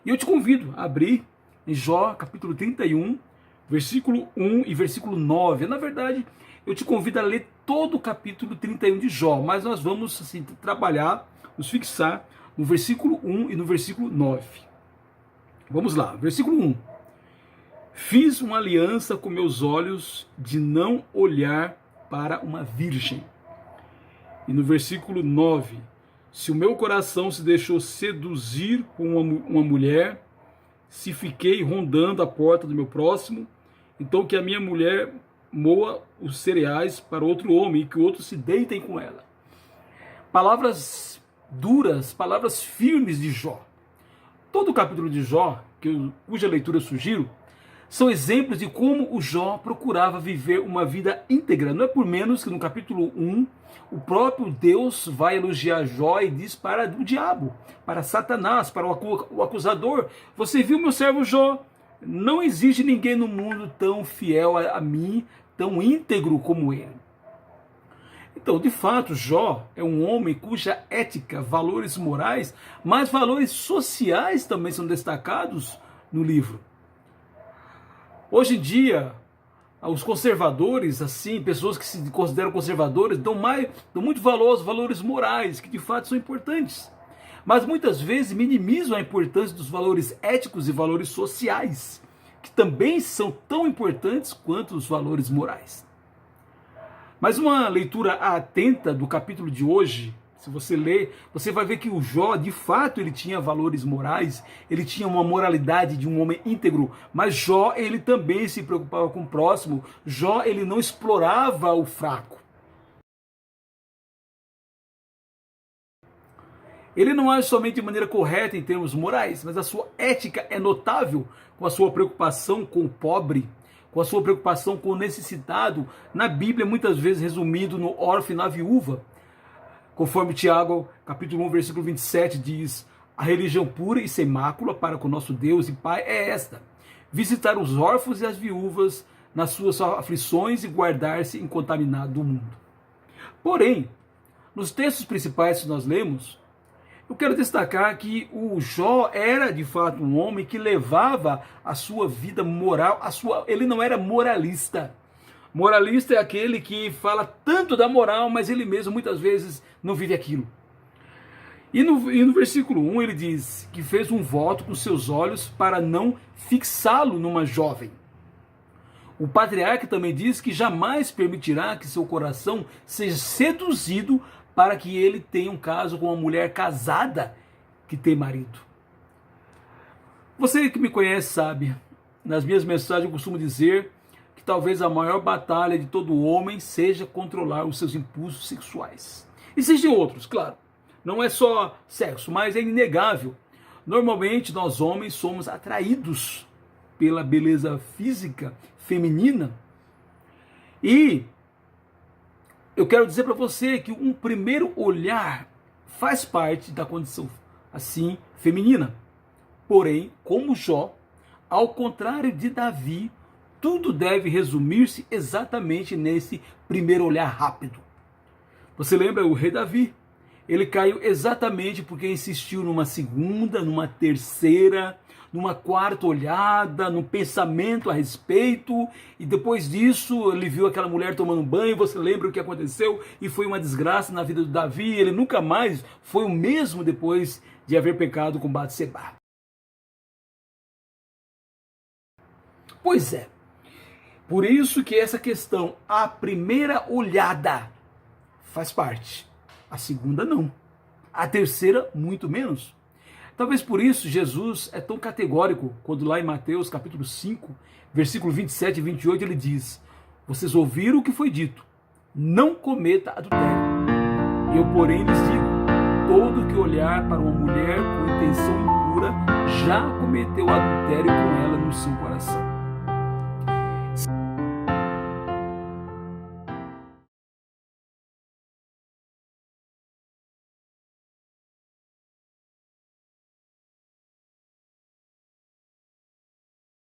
E eu te convido a abrir em Jó, capítulo 31, versículo 1 e versículo 9. Na verdade, eu te convido a ler todo o capítulo 31 de Jó, mas nós vamos assim, trabalhar, nos fixar no versículo 1 e no versículo 9. Vamos lá, versículo 1. Fiz uma aliança com meus olhos de não olhar para uma virgem. E no versículo 9, se o meu coração se deixou seduzir por uma mulher, se fiquei rondando a porta do meu próximo, então que a minha mulher moa os cereais para outro homem e que outros se deitem com ela. Palavras duras, palavras firmes de Jó. Todo o capítulo de Jó, cuja leitura eu sugiro, são exemplos de como o Jó procurava viver uma vida íntegra. Não é por menos que no capítulo 1, o próprio Deus vai elogiar Jó e diz para o diabo, para Satanás, para o acusador: você viu meu servo Jó? Não existe ninguém no mundo tão fiel a mim, tão íntegro como ele. Então, de fato, Jó é um homem cuja ética, valores morais, mas valores sociais também são destacados no livro. Hoje em dia, os conservadores, assim, pessoas que se consideram conservadores, dão muito valor aos valores morais, que de fato são importantes. Mas muitas vezes minimizam a importância dos valores éticos e valores sociais, que também são tão importantes quanto os valores morais. Mas uma leitura atenta do capítulo de hoje, se você ler, você vai ver que o Jó, de fato, ele tinha valores morais, ele tinha uma moralidade de um homem íntegro, mas Jó, ele também se preocupava com o próximo. Jó, ele não explorava o fraco. Ele não age somente de maneira correta em termos morais, mas a sua ética é notável, com a sua preocupação com o pobre, com a sua preocupação com o necessitado, na Bíblia muitas vezes resumido no órfão e na viúva. Conforme Tiago, capítulo 1, versículo 27 diz: a religião pura e sem mácula para com nosso Deus e Pai é esta: visitar os órfãos e as viúvas nas suas aflições e guardar-se incontaminado do mundo. Porém, nos textos principais que nós lemos, eu quero destacar que o Jó era de fato um homem que levava a sua vida moral, ele não era moralista. Moralista é aquele que fala tanto da moral, mas ele mesmo muitas vezes não vive aquilo. E no versículo 1 ele diz que fez um voto com seus olhos para não fixá-lo numa jovem. O patriarca também diz que jamais permitirá que seu coração seja seduzido para que ele tenha um caso com uma mulher casada que tem marido. Você que me conhece sabe, nas minhas mensagens eu costumo dizer que talvez a maior batalha de todo homem seja controlar os seus impulsos sexuais. Existem outros, claro, não é só sexo, mas é inegável. Normalmente nós homens somos atraídos pela beleza física feminina e eu quero dizer para você que um primeiro olhar faz parte da condição, assim, feminina. Porém, como Jó, ao contrário de Davi, tudo deve resumir-se exatamente nesse primeiro olhar rápido. Você lembra o rei Davi? Ele caiu exatamente porque insistiu numa segunda, numa terceira, numa quarta olhada, num pensamento a respeito, e depois disso ele viu aquela mulher tomando banho, você lembra o que aconteceu? E foi uma desgraça na vida do Davi, ele nunca mais foi o mesmo depois de haver pecado com Batseba. Pois é, por isso que essa questão, a primeira olhada, faz parte, a segunda não, a terceira muito menos. Talvez por isso Jesus é tão categórico quando lá em Mateus capítulo 5, versículo 27 e 28 ele diz: vocês ouviram o que foi dito, não cometa adultério. Eu, porém, lhes digo, todo que olhar para uma mulher com intenção impura já cometeu adultério com ela no seu coração.